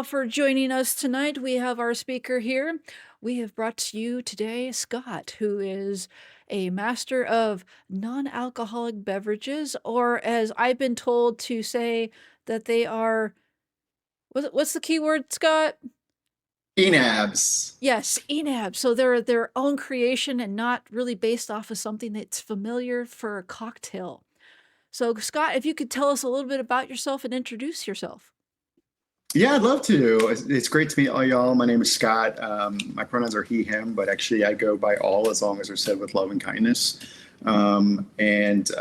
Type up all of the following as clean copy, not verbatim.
for joining us tonight. We have our speaker here. We have brought to you today Scott, who is a master of non-alcoholic beverages, or as I've been told to say that they are, what's the key word, Scott? ENABs. Yes, ENAB. So they're their own creation and not really based off of something that's familiar for a cocktail. So Scott, if you could tell us a little bit about yourself and introduce yourself. Yeah, I'd love to. It's great to meet all y'all. My name is Scott. My pronouns are he, him, but actually I go by all as long as they're said with love and kindness. And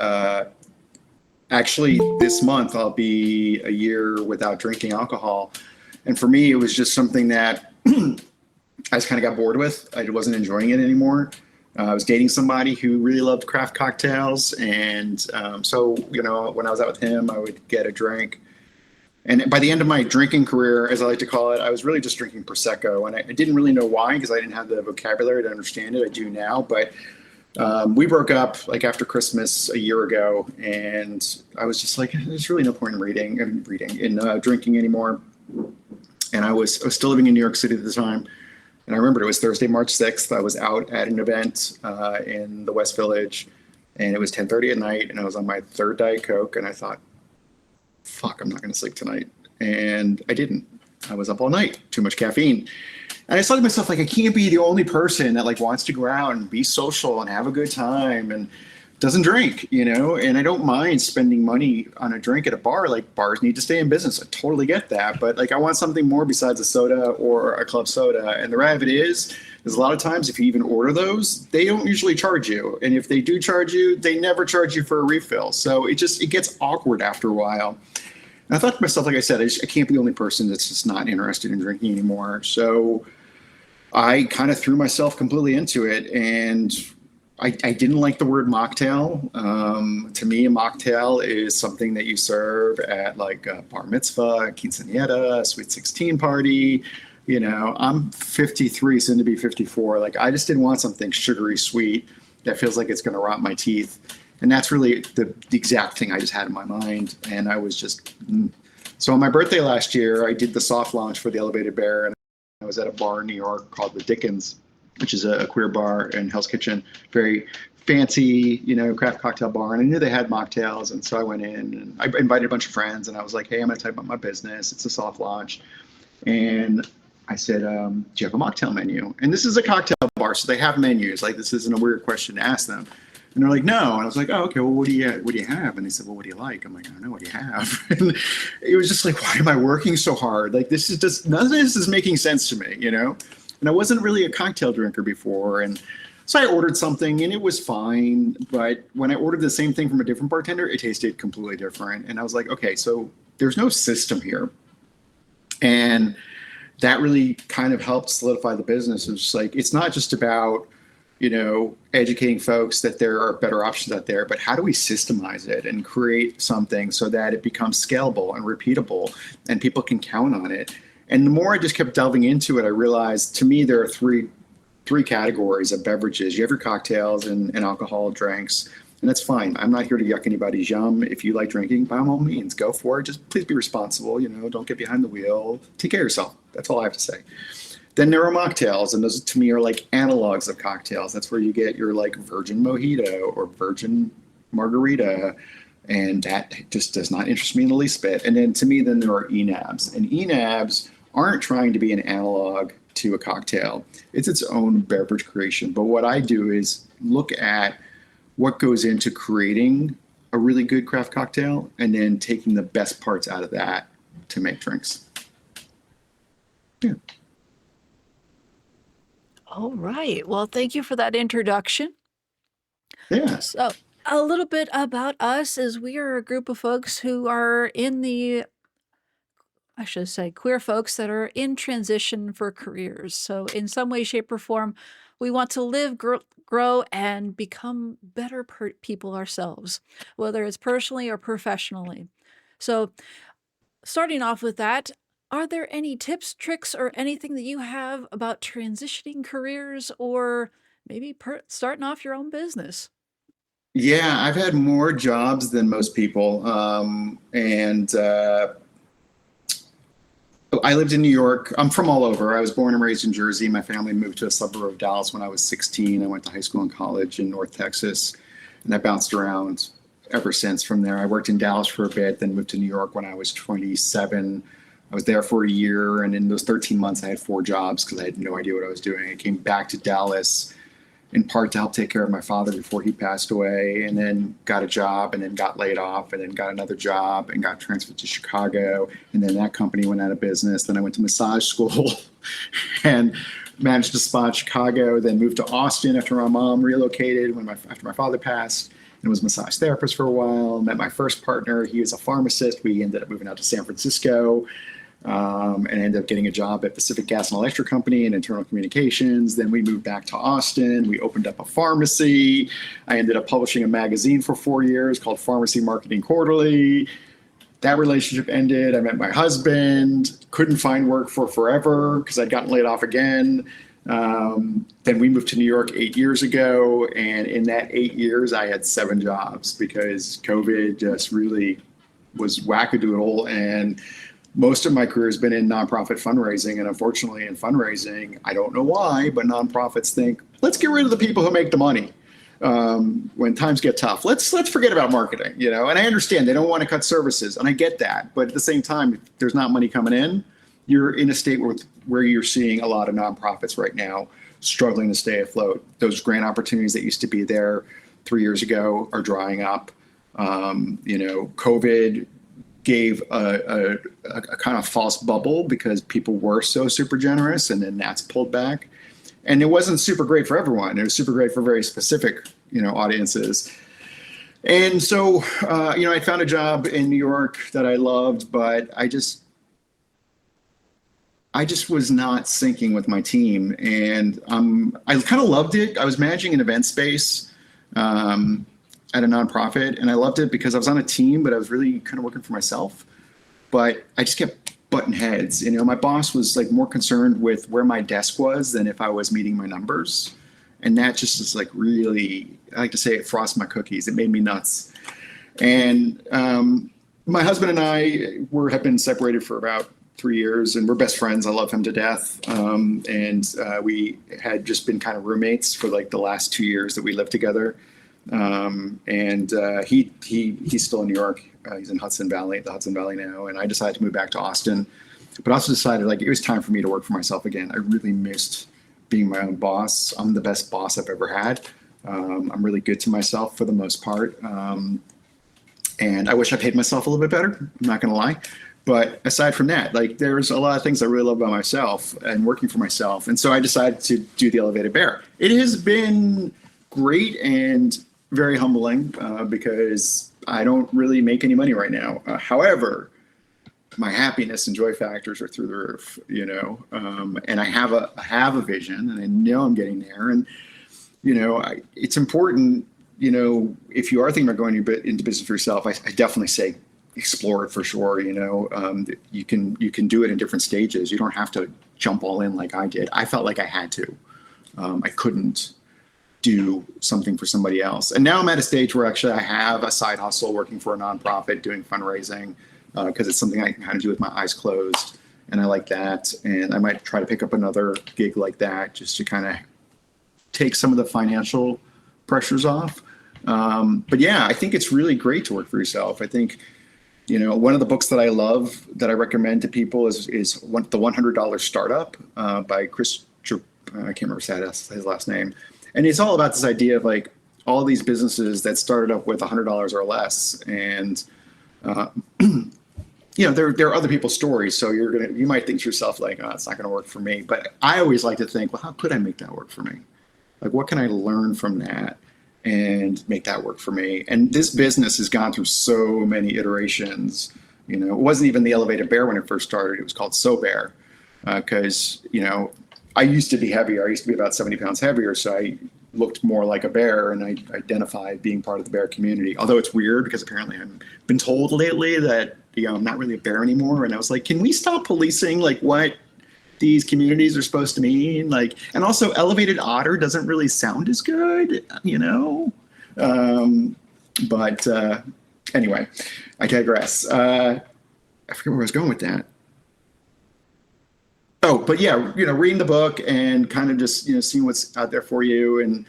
actually, this month I'll be a year without drinking alcohol. And for me, it was just something that I just kind of got bored with. I wasn't enjoying it anymore. I was dating somebody who really loved craft cocktails. And so, when I was out with him, I would get a drink. And by the end of my drinking career, as I like to call it, I was really just drinking Prosecco. And I didn't really know why because I didn't have the vocabulary to understand it. I do now. But we broke up like after Christmas a year ago. And I was just like, there's really no point in drinking anymore. And I was still living in New York City at the time. And I remember it was Thursday, March 6th. I was out at an event in the West Village. And it was 10:30 at night. And I was on my third Diet Coke. And I thought, fuck, I'm not going to sleep tonight. And I didn't. I was up all night, too much caffeine. And I thought to myself, like, I can't be the only person that like wants to go out and be social and have a good time and doesn't drink, and I don't mind spending money on a drink at a bar. Like, bars need to stay in business. I totally get that. But like, I want something more besides a soda or a club soda. And the reality is a lot of times if you even order those, they don't usually charge you. And if they do charge you, they never charge you for a refill. So it gets awkward after a while. And I thought to myself, like I said, I can't be the only person that's just not interested in drinking anymore. So I kind of threw myself completely into it. And I didn't like the word mocktail. To me, a mocktail is something that you serve at like a bar mitzvah, quinceañera, a sweet 16 party. I'm 53, soon to be 54. Like, I just didn't want something sugary sweet that feels like it's going to rot my teeth. And that's really the exact thing I just had in my mind. And I was just, So on my birthday last year, I did the soft launch for the Elevated Bear. And I was at a bar in New York called the Dickens, which is a queer bar in Hell's Kitchen, very fancy, craft cocktail bar. And I knew they had mocktails. And so I went in and I invited a bunch of friends and I was like, hey, I'm going to tell you about my business. It's a soft launch. And I said, do you have a mocktail menu? And this is a cocktail bar, so they have menus. Like, this isn't a weird question to ask them. And they're like, no. And I was like, oh, okay, well, what do you have? And they said, well, what do you like? I'm like, I don't know, what do you have? And it was just like, why am I working so hard? Like, this is just, none of this is making sense to me, And I wasn't really a cocktail drinker before. And so I ordered something and it was fine. But when I ordered the same thing from a different bartender, it tasted completely different. And I was like, okay, so there's no system here. And that really kind of helped solidify the business. It's like, it's not just about, educating folks that there are better options out there, but how do we systemize it and create something so that it becomes scalable and repeatable and people can count on it? And the more I just kept delving into it, I realized, to me, there are three categories of beverages. You have your cocktails and alcohol drinks, and that's fine. I'm not here to yuck anybody's yum. If you like drinking, by all means, go for it. Just please be responsible. Don't get behind the wheel. Take care of yourself. That's all I have to say. Then there are mocktails, and those to me are like analogs of cocktails. That's where you get your like virgin mojito or virgin margarita, and that just does not interest me in the least bit. And then to me, then there are ENABs, and ENABs aren't trying to be an analog to a cocktail. It's its own beverage creation. But what I do is look at what goes into creating a really good craft cocktail and then taking the best parts out of that to make drinks. Yeah. All right. Well, thank you for that introduction. Yeah. So, a little bit about us is we are a group of folks who are I should say, queer folks that are in transition for careers. So, in some way, shape, or form, we want to live, grow, and become better people ourselves, whether it's personally or professionally. So, starting off with that, are there any tips, tricks, or anything that you have about transitioning careers or maybe starting off your own business? Yeah, I've had more jobs than most people. And I lived in New York. I'm from all over. I was born and raised in Jersey. My family moved to a suburb of Dallas when I was 16. I went to high school and college in North Texas, and I bounced around ever since from there. I worked in Dallas for a bit, then moved to New York when I was 27. I was there for a year, and in those 13 months, I had 4 jobs because I had no idea what I was doing. I came back to Dallas in part to help take care of my father before he passed away, and then got a job, and then got laid off, and then got another job, and got transferred to Chicago, and then that company went out of business. Then I went to massage school and managed a spa in Chicago, then moved to Austin after my mom relocated after my father passed, and was a massage therapist for a while. Met my first partner. He was a pharmacist. We ended up moving out to San Francisco. And ended up getting a job at Pacific Gas and Electric Company in internal communications. Then we moved back to Austin. We opened up a pharmacy. I ended up publishing a magazine for 4 years called Pharmacy Marketing Quarterly. That relationship ended. I met my husband. Couldn't find work for forever because I'd gotten laid off again. Then we moved to New York 8 years ago. And in that 8 years, I had 7 jobs because COVID just really was wackadoodle. And most of my career has been in nonprofit fundraising, and unfortunately in fundraising, I don't know why, but nonprofits think, let's get rid of the people who make the money when times get tough. Let's forget about marketing, you know. And I understand they don't want to cut services, and I get that. But at the same time, if there's not money coming in, you're in a state where you're seeing a lot of nonprofits right now struggling to stay afloat. Those grant opportunities that used to be there 3 years ago are drying up. COVID gave a kind of false bubble because people were so super generous, and then that's pulled back. And it wasn't super great for everyone. It was super great for very specific, audiences. And so, I found a job in New York that I loved, but I just was not syncing with my team. And I kind of loved it. I was managing an event space at a nonprofit, and I loved it because I was on a team, but I was really kind of working for myself. But I just kept butting heads. My boss was like more concerned with where my desk was than if I was meeting my numbers. And that just is like really, I like to say, it frosted my cookies. It made me nuts. And my husband and I have been separated for about 3 years, and we're best friends. I love him to death. We had just been kind of roommates for like the last 2 years that we lived together. He's still in New York. He's in the Hudson Valley now. And I decided to move back to Austin, but also decided like it was time for me to work for myself again. I really missed being my own boss. I'm the best boss I've ever had. I'm really good to myself for the most part. And I wish I paid myself a little bit better. I'm not going to lie. But aside from that, like there's a lot of things I really love about myself and working for myself. And so I decided to do the Elevated Bear. It has been great and very humbling because I don't really make any money right now. However, my happiness and joy factors are through the roof, and I have a vision, and I know I'm getting there. And, it's important, if you are thinking about going into business for yourself, I definitely say explore it for sure. You can do it in different stages. You don't have to jump all in like I did. I felt like I had to. I couldn't do something for somebody else. And now I'm at a stage where actually I have a side hustle working for a nonprofit doing fundraising because it's something I can kind of do with my eyes closed. And I like that. And I might try to pick up another gig like that just to kind of take some of the financial pressures off. But yeah, I think it's really great to work for yourself. I think, one of the books that I love that I recommend to people is The $100 Startup by Chris, I can't remember his last name. And it's all about this idea of like all these businesses that started up with $100 or less. And, there are other people's stories. So you might think to yourself like, oh, it's not going to work for me. But I always like to think, well, how could I make that work for me? Like, what can I learn from that and make that work for me? And this business has gone through so many iterations. It wasn't even the Elevated Bear when it first started. It was called So Bear because, I used to be heavier. I used to be about 70 pounds heavier. So I looked more like a bear, and I identified being part of the bear community. Although it's weird because apparently I've been told lately that, I'm not really a bear anymore. And I was like, can we stop policing like what these communities are supposed to mean? Like, and also elevated otter doesn't really sound as good, But anyway, I digress. I forget where I was going with that. Oh, but yeah, reading the book and kind of just, seeing what's out there for you,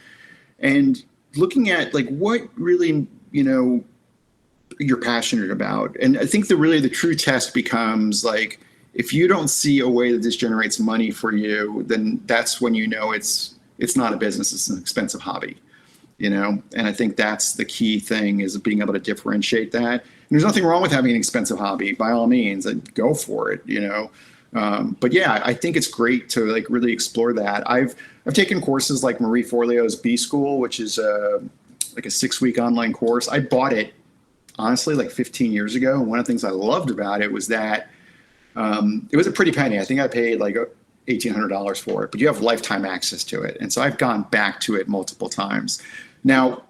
and looking at like what really, you're passionate about. And I think the true test becomes like, if you don't see a way that this generates money for you, then that's when it's not a business, it's an expensive hobby. And I think that's the key thing, is being able to differentiate that. And there's nothing wrong with having an expensive hobby, by all means, like, go for it. But yeah, I think it's great to like really explore that. I've taken courses like Marie Forleo's B School, which is like a 6-week online course. I bought it honestly like 15 years ago, and one of the things I loved about it was that it was a pretty penny. I think I paid like $1,800 for it, but you have lifetime access to it. And so I've gone back to it multiple times. Now,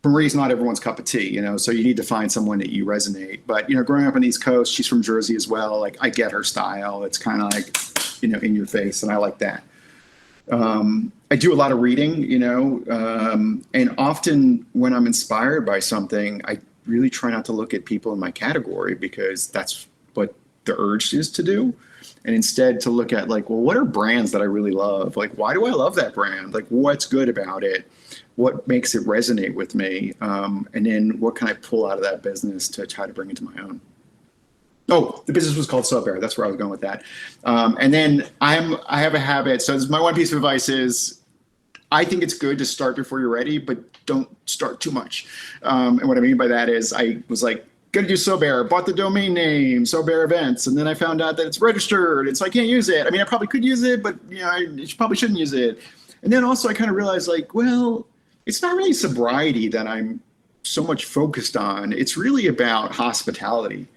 Marie's not everyone's cup of tea, so you need to find someone that you resonate. But, growing up on the East Coast, she's from Jersey as well. Like, I get her style. It's kind of like, in your face, and I like that. I do a lot of reading, and often when I'm inspired by something, I really try not to look at people in my category, because that's what the urge is to do. And instead to look at like, well, what are brands that I really love? Like, why do I love that brand? Like, what's good about it? What makes it resonate with me? And then what can I pull out of that business to try to bring into my own? Oh, the business was called So Bear. That's where I was going with that. And then I have a habit. So my one piece of advice is, I think it's good to start before you're ready, but don't start too much. And what I mean by that is, I was like, gonna do So Bear, bought the domain name, So Bear Events, and then I found out that it's registered, and so I can't use it. I mean, I probably could use it, but I probably shouldn't use it. And then also I kind of realized, like, well, it's not really sobriety that I'm so much focused on. It's really about hospitality.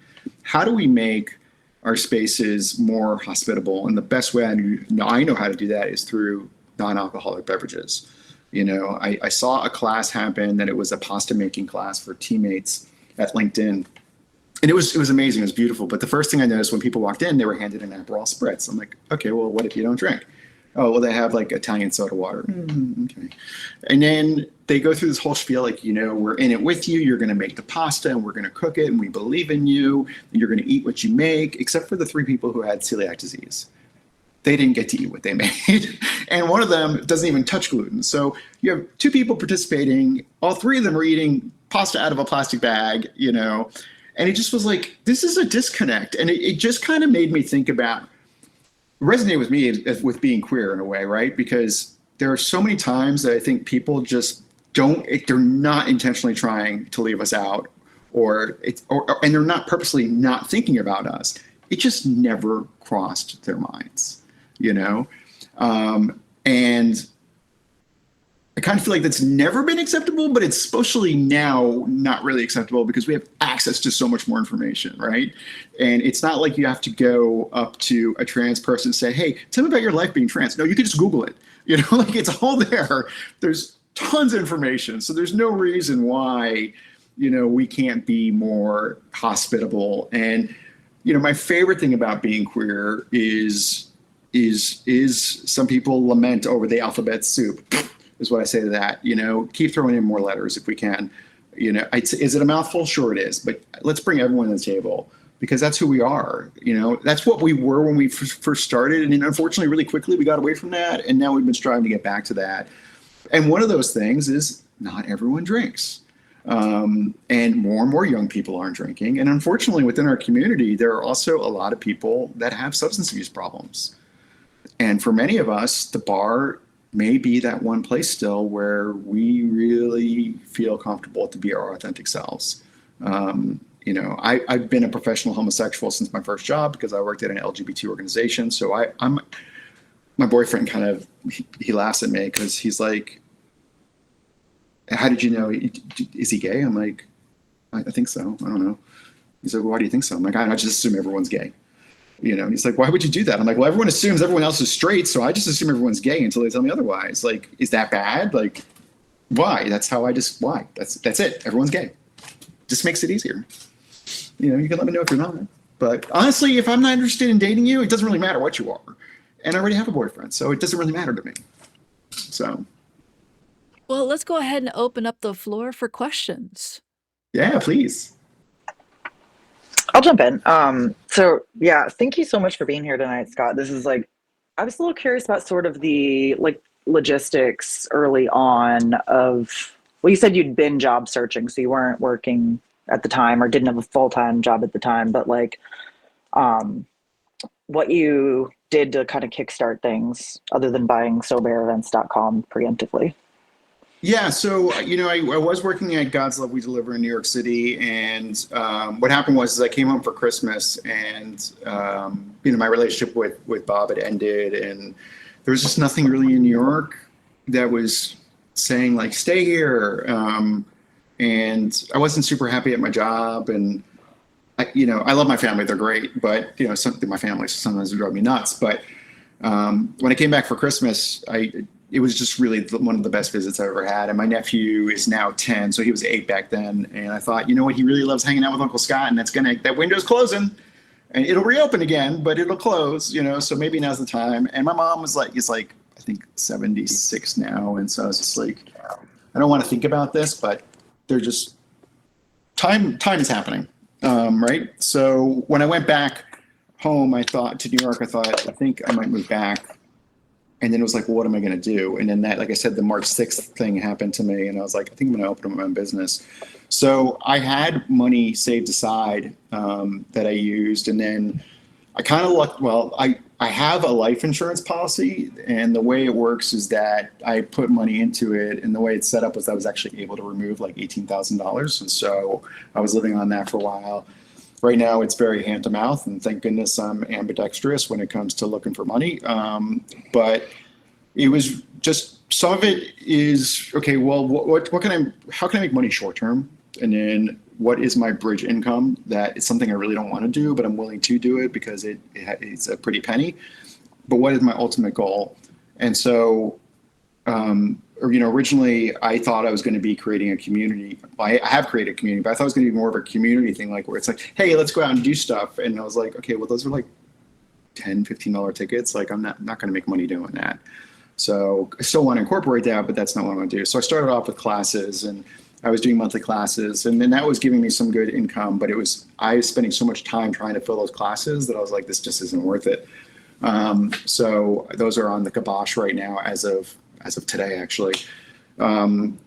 How do we make our spaces more hospitable? And the best way I know how to do that is through non-alcoholic beverages. I saw a class happen, that it was a pasta making class for teammates at LinkedIn. And it was amazing. It was beautiful. But the first thing I noticed when people walked in, they were handed an Aperol Spritz. I'm like, okay, well, what if you don't drink? Oh, well, they have like Italian soda water. Okay. And then they go through this whole spiel, like, we're in it with you. You're going to make the pasta, and we're going to cook it, and we believe in you, and you're going to eat what you make, except for the 3 people who had celiac disease. They didn't get to eat what they made. And one of them doesn't even touch gluten. So you have 2 people participating. All 3 of them are eating pasta out of a plastic bag, and it just was like, this is a disconnect. And it just kind of made me think about, resonate with me with being queer in a way, right? Because there are so many times that I think people just they're not intentionally trying to leave us out, and they're not purposely not thinking about us. It just never crossed their minds, and I kind of feel like that's never been acceptable, but it's especially now not really acceptable, because we have access to so much more information, right? And it's not like you have to go up to a trans person and say, hey, tell me about your life being trans. No, you can just Google it. Like, it's all there. There's tons of information. So there's no reason why, we can't be more hospitable. And, my favorite thing about being queer is some people lament over the alphabet soup. Is what I say to that. Keep throwing in more letters if we can. Is it a mouthful? Sure it is, but let's bring everyone to the table, because that's who we are. That's what we were when we first started, and then unfortunately, really quickly we got away from that, and now we've been striving to get back to that. And one of those things is, not everyone drinks, and more young people aren't drinking. And unfortunately, within our community, there are also a lot of people that have substance abuse problems. And for many of us, the bar may be that one place still where we really feel comfortable to be our authentic selves. I've been a professional homosexual since my first job, because I worked at an LGBT organization. So my boyfriend kind of, he laughs at me, because he's like, how did you know? Is he gay? I'm like, I think so. I don't know. He's like, well, why do you think so? I'm like, I just assume everyone's gay. He's like, why would you do that? I'm like, well, everyone assumes everyone else is straight, so I just assume everyone's gay until they tell me otherwise. Like, is that bad? Like, why? That's why. That's it. Everyone's gay. Just makes it easier. You can let me know if you're not. But honestly, if I'm not interested in dating you, it doesn't really matter what you are. And I already have a boyfriend, so it doesn't really matter to me. So. Well, let's go ahead and open up the floor for questions. Yeah, please. I'll jump in. So yeah, thank you so much for being here tonight, Scott. This is like I was a little curious about sort of the like logistics early on of, well, you said you'd been job searching, so you weren't working at the time or didn't have a full-time job at the time, but like um, what you did to kind of kickstart things other than buying soberevents.com preemptively. Yeah, so I was working at God's Love We Deliver in New York City, and what happened was is I came home for Christmas, and my relationship with Bob had ended, and there was just nothing really in New York that was saying like stay here, and I wasn't super happy at my job, and I love my family, they're great, but something my family sometimes drive me nuts, but when I came back for Christmas, it was just really one of the best visits I ever had. And my nephew is now 10, so he was 8 back then. And I thought, you know what, he really loves hanging out with Uncle Scott, and that window's closing, and it'll reopen again, but it'll close, so maybe now's the time. And my mom was like, it's like, I think 76 now. And so I was just like, I don't want to think about this, but they're just, time is happening. Right. So when I went back home, to New York, I think I might move back. And then it was like, well, what am I going to do? And then that, like I said, the March 6th thing happened to me. And I was like, I think I'm going to open up my own business. So I had money saved aside that I used. And then I kind of lucked, I have a life insurance policy. And the way it works is that I put money into it. And the way it's set up was I was actually able to remove like $18,000. And so I was living on that for a while. Right now, it's very hand to mouth, and thank goodness I'm ambidextrous when it comes to looking for money. But it was just, some of it is okay. Well, how can I make money short term, and then what is my bridge income? That is something I really don't want to do, but I'm willing to do it because it's a pretty penny. But what is my ultimate goal? And so, originally I thought I was going to be creating a community. I have created a community, but I thought it was going to be more of a community thing, like where it's like, hey, let's go out and do stuff. And I was like, okay, well, those are like $10, $15 tickets. Like I'm not going to make money doing that. So I still want to incorporate that, but that's not what I want to do. So I started off with classes, and I was doing monthly classes, and then that was giving me some good income, but I was spending so much time trying to fill those classes that I was like, this just isn't worth it. So those are on the kibosh right now as of today, actually. And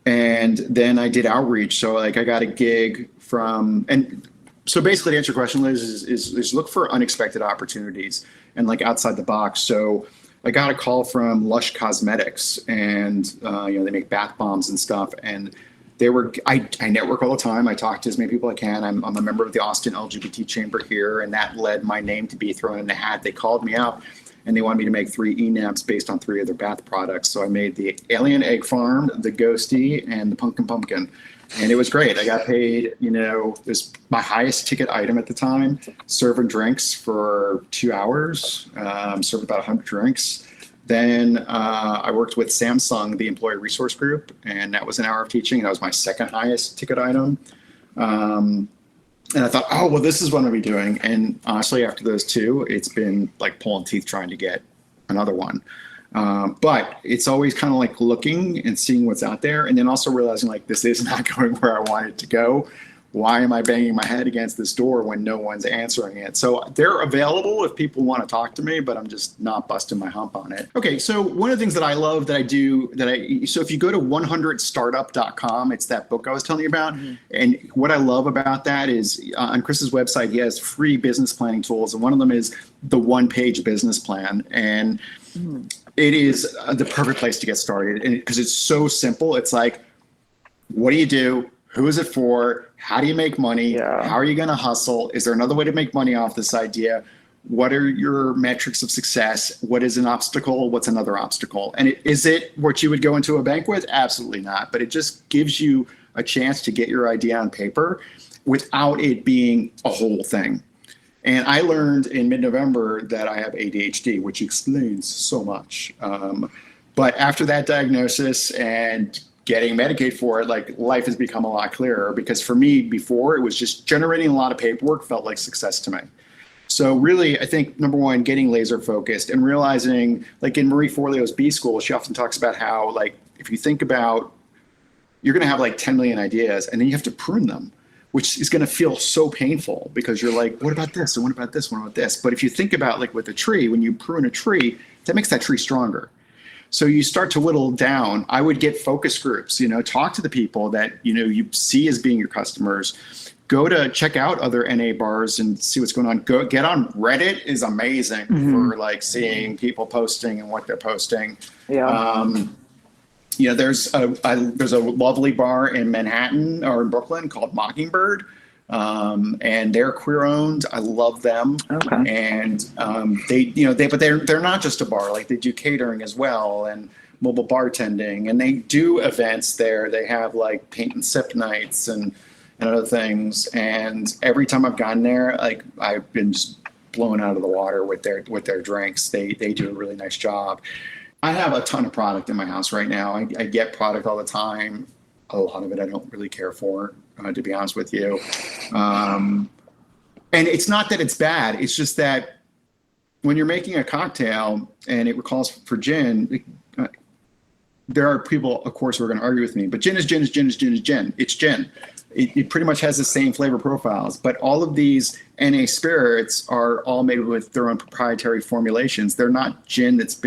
then I did outreach. So like I got a gig and so basically to answer your question, Liz, is look for unexpected opportunities and like outside the box. So I got a call from Lush Cosmetics, and they make bath bombs and stuff. And I network all the time. I talk to as many people as I can. I'm a member of the Austin LGBT chamber here, and that led my name to be thrown in the hat. They called me up, and they wanted me to make 3 e-naps based on 3 of their bath products. So I made the Alien Egg Farm, the Ghosty, and the Pumpkin Pumpkin. And it was great. I got paid, it was my highest ticket item at the time, serving drinks for 2 hours, served about 100 drinks. Then I worked with Samsung, the employee resource group, and that was an hour of teaching. That was my second highest ticket item. And I thought, oh, well, this is what I'll be doing. And honestly, after those 2, it's been like pulling teeth trying to get another one. But it's always kind of like looking and seeing what's out there, and then also realizing like this is not going where I want it to go. Why am I banging my head against this door when no one's answering it? So they're available if people want to talk to me, but I'm just not busting my hump on it. Okay, so one of the things that I love that I do, so if you go to 100startup.com, it's that book I was telling you about. Mm-hmm. And what I love about that is on Chris's website, he has free business planning tools. And one of them is the 1-page business plan. And it is the perfect place to get started because it's so simple. It's like, what do you do? Who is it for? How do you make money? Yeah. How are you going to hustle? Is there another way to make money off this idea? What are your metrics of success? What is an obstacle? What's another obstacle? And is it what you would go into a bank with? Absolutely not. But it just gives you a chance to get your idea on paper without it being a whole thing. And I learned in mid-November that I have ADHD, which explains so much. But after that diagnosis and getting Medicaid for it, like life has become a lot clearer, because for me before it was just generating a lot of paperwork felt like success to me. So really, I think number one, getting laser focused and realizing, like in Marie Forleo's B School, she often talks about how like if you think about, you're going to have like 10 million ideas and then you have to prune them. which is going to feel so painful because you're like, what about this? And what about this? What about this? But if you think about like with a tree, when you prune a tree, that makes that tree stronger. So you start to whittle down. I would get focus groups, talk to the people that, you see as being your customers. Go to check out other NA bars and see what's going on. Go get on Reddit is amazing for like seeing people posting and what they're posting. Yeah. There's a lovely bar in Manhattan or in Brooklyn called Mockingbird. And they're queer owned. I love them. Okay. And but they're not just a bar. Like they do catering as well and mobile bartending, and they do events there. They have like paint and sip nights and other things. And every time I've gone there, like I've been just blown out of the water with their drinks. They do a really nice job. I have a ton of product in my house right now. I get product all the time. A lot of it I don't really care for, to be honest with you. And it's not that it's bad. It's just that when you're making a cocktail and it calls for gin, there are people, of course, who are going to argue with me. But gin is gin is gin is gin is gin. It's gin. It pretty much has the same flavor profiles. But all of these NA spirits are all made with their own proprietary formulations. They're not gin that's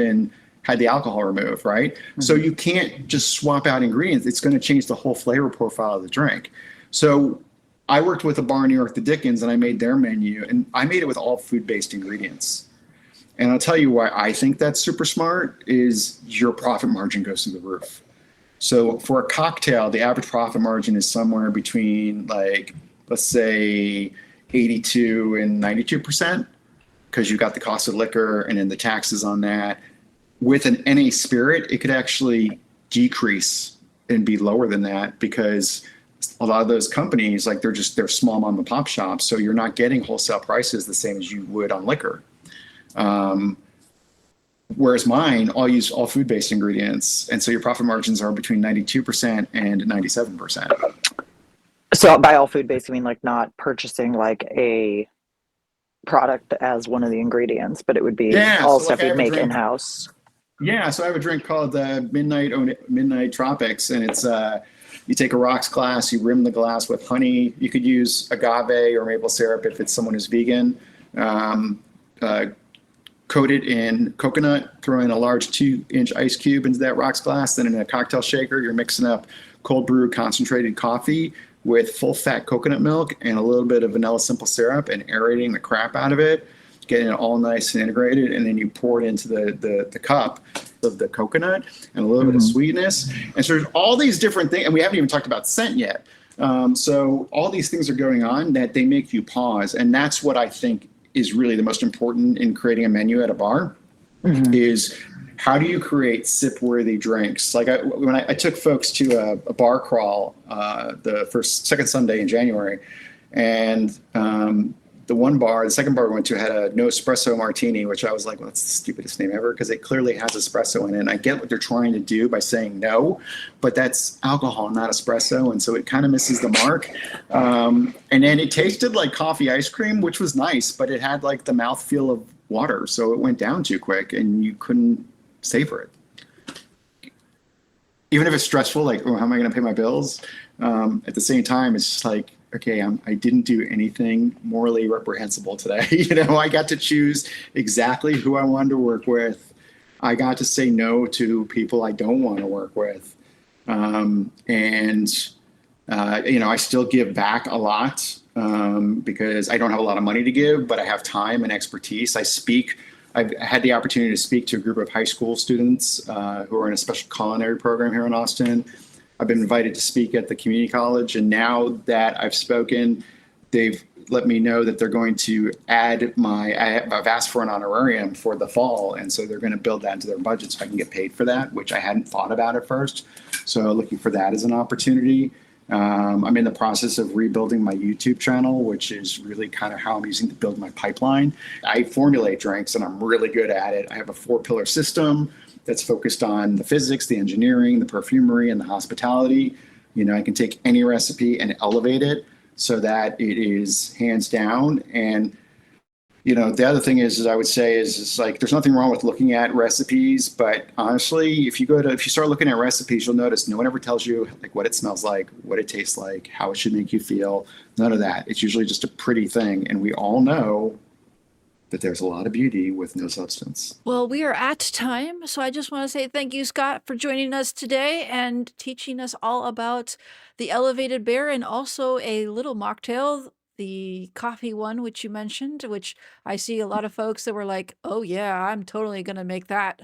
had the alcohol removed, right? Mm-hmm. So you can't just swap out ingredients. It's going to change the whole flavor profile of the drink. So I worked with a bar in New York, the Dickens, and I made their menu, and I made it with all food-based ingredients. And I'll tell you why I think that's super smart is your profit margin goes through the roof. So for a cocktail, the average profit margin is somewhere between like, let's say 82 and 92%, because you got the cost of liquor and then the taxes on that. With an NA spirit, it could actually decrease and be lower than that because a lot of those companies, like they're small mom and pop shops. So you're not getting wholesale prices the same as you would on liquor. Whereas mine all use all food-based ingredients. And so your profit margins are between 92% and 97%. So by all food-based, you mean like not purchasing like a product as one of the ingredients, but it would be all stuff you'd make in-house. Yeah, so I have a drink called the Midnight Tropics, and it's you take a rocks glass, you rim the glass with honey. You could use agave or maple syrup if it's someone who's vegan. Coat it in coconut, throw in a large 2-inch ice cube into that rocks glass. Then in a cocktail shaker, you're mixing up cold brew concentrated coffee with full fat coconut milk and a little bit of vanilla simple syrup and aerating the crap out of it, getting it all nice and integrated. And then you pour it into the cup of the coconut and a little bit of sweetness. And so there's all these different things, and we haven't even talked about scent yet. So all these things are going on that they make you pause. And that's what I think is really the most important in creating a menu at a bar is how do you create sip-worthy drinks? Like when I took folks to a bar crawl the second Sunday in January, and the second bar we went to had a no espresso martini, which I was like, well, that's the stupidest name ever because it clearly has espresso in it. And I get what they're trying to do by saying no, but that's alcohol, not espresso. And so it kind of misses the mark. And then it tasted like coffee ice cream, which was nice, but it had like the mouthfeel of water. So it went down too quick and you couldn't savor it. Even if it's stressful, like, oh, how am I going to pay my bills? At the same time, it's just like, okay, I didn't do anything morally reprehensible today. I got to choose exactly who I wanted to work with. I got to say no to people I don't want to work with. I still give back a lot because I don't have a lot of money to give, but I have time and expertise. I've had the opportunity to speak to a group of high school students who are in a special culinary program here in Austin. I've been invited to speak at the community college, and now that I've spoken, they've let me know that they're going to add I've asked for an honorarium for the fall, and so they're going to build that into their budget so I can get paid for that, which I hadn't thought about at first. So looking for that as an opportunity. I'm in the process of rebuilding my YouTube channel, which is really kind of how I'm using to build my pipeline. I formulate drinks, and I'm really good at it. I have a 4-pillar system that's focused on the physics, the engineering, the perfumery, and the hospitality. I can take any recipe and elevate it so that it is hands down. And The other thing is I would say is like, there's nothing wrong with looking at recipes, but honestly, if you start looking at recipes, you'll notice no one ever tells you like what it smells like, what it tastes like, how it should make you feel. None of that. It's usually just a pretty thing. And we all know that there's a lot of beauty with no substance. Well, we are at time, so I just want to say thank you, Scott, for joining us today and teaching us all about the elevated bear and also a little mocktail, the coffee one, which you mentioned, which I see a lot of folks that were like, oh yeah, I'm totally going to make that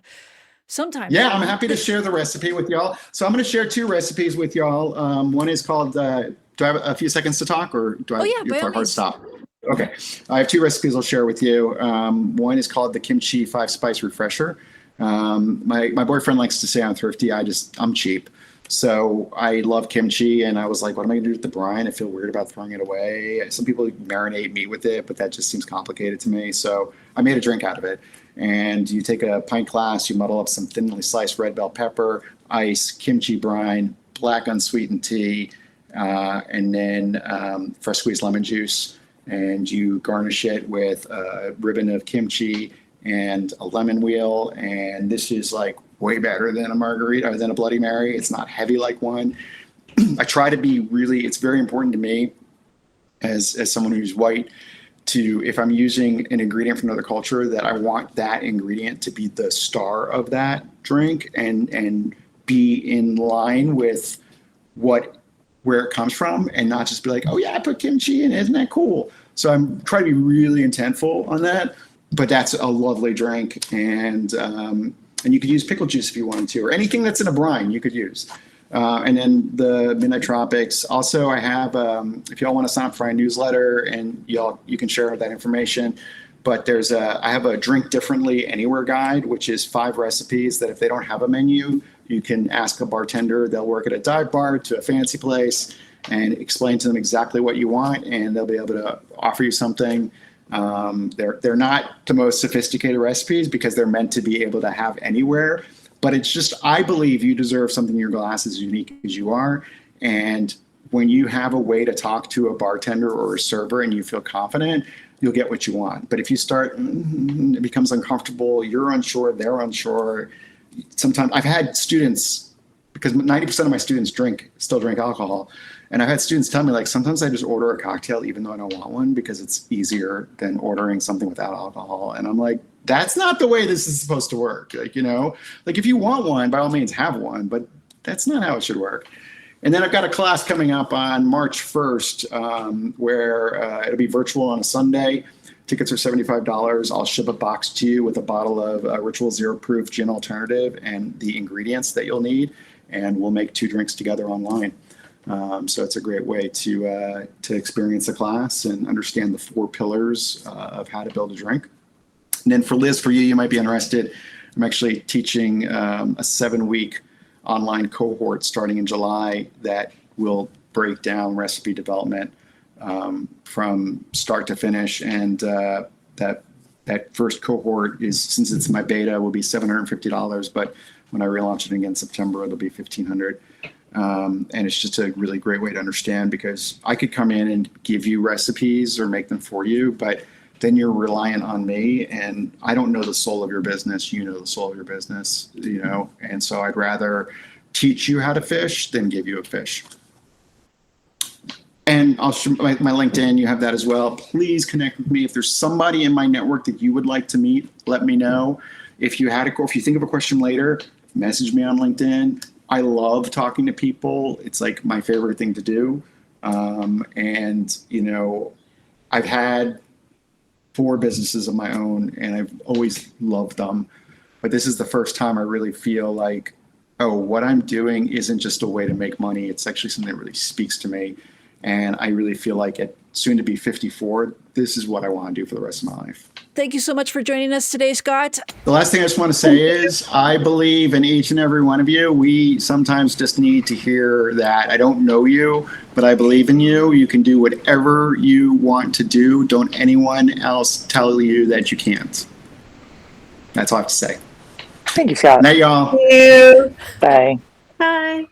sometime Yeah, I'm soon. happy to share the recipe with y'all. So I'm going to share 2 recipes with y'all. One is called, do I have a few seconds to talk, or do I Oh yeah, you're by all hard to means. stop? Okay. I have 2 recipes I'll share with you. One is called the kimchi 5-spice refresher. My boyfriend likes to say I'm thrifty. I'm cheap. So I love kimchi, and I was like, what am I going to do with the brine? I feel weird about throwing it away. Some people marinate meat with it, but that just seems complicated to me. So I made a drink out of it. And you take a pint glass, you muddle up some thinly sliced red bell pepper, ice, kimchi brine, black unsweetened tea, and then fresh squeezed lemon juice. And you garnish it with a ribbon of kimchi and a lemon wheel. And this is like way better than a margarita or than a Bloody Mary. It's not heavy like one. I try to be it's very important to me as someone who's white to, if I'm using an ingredient from another culture, that I want that ingredient to be the star of that drink and be in line with where it comes from, and not just be like, oh yeah, I put kimchi in, isn't that cool? So I'm trying to be really intentful on that, but that's a lovely drink. And you could use pickle juice if you wanted to, or anything that's in a brine you could use. And then the Midnight Tropics. Also, I have, if y'all want to sign up for my newsletter, and you can share that information. But I have a Drink Differently Anywhere guide, which is 5 recipes that if they don't have a menu, you can ask a bartender. They'll work at a dive bar to a fancy place and explain to them exactly what you want, and they'll be able to offer you something. They're not the most sophisticated recipes because they're meant to be able to have anywhere. But it's just, I believe you deserve something in your glass as unique as you are. And when you have a way to talk to a bartender or a server and you feel confident, you'll get what you want. But if you start, it becomes uncomfortable, you're unsure, they're unsure. Sometimes I've had students, because 90% of my students still drink alcohol. And I've had students tell me, like, sometimes I just order a cocktail even though I don't want one because it's easier than ordering something without alcohol. And I'm like, that's not the way this is supposed to work. Like, if you want one, by all means have one, but that's not how it should work. And then I've got a class coming up on March 1st where it'll be virtual on a Sunday. Tickets are $75. I'll ship a box to you with a bottle of Ritual Zero Proof Gin Alternative and the ingredients that you'll need. And we'll make 2 drinks together online. So it's a great way to experience a class and understand the 4 pillars of how to build a drink. And then for Liz, for you might be interested. I'm actually teaching a 7-week online cohort starting in July that will break down recipe development from start to finish. And that first cohort is, since it's my beta, will be $750. But when I relaunch it again in September, it'll be $1,500. And it's just a really great way to understand, because I could come in and give you recipes or make them for you, but then you're reliant on me, and I don't know the soul of your business. You know the soul of your business, and so I'd rather teach you how to fish than give you a fish. And I'll show my LinkedIn. You have that as well. Please connect with me. If there's somebody in my network that you would like to meet, let me know. If you think of a question later, message me on LinkedIn. I love talking to people. It's like my favorite thing to do. And I've had 4 businesses of my own, and I've always loved them. But this is the first time I really feel like, oh, what I'm doing isn't just a way to make money. It's actually something that really speaks to me. And I really feel like at soon to be 54, this is what I want to do for the rest of my life. Thank you so much for joining us today, Scott. The last thing I just want to say is I believe in each and every one of you. We sometimes just need to hear that I don't know you, but I believe in you. You can do whatever you want to do. Don't anyone else tell you that you can't. That's all I have to say. Thank you, Scott. Night, y'all. Bye. Bye.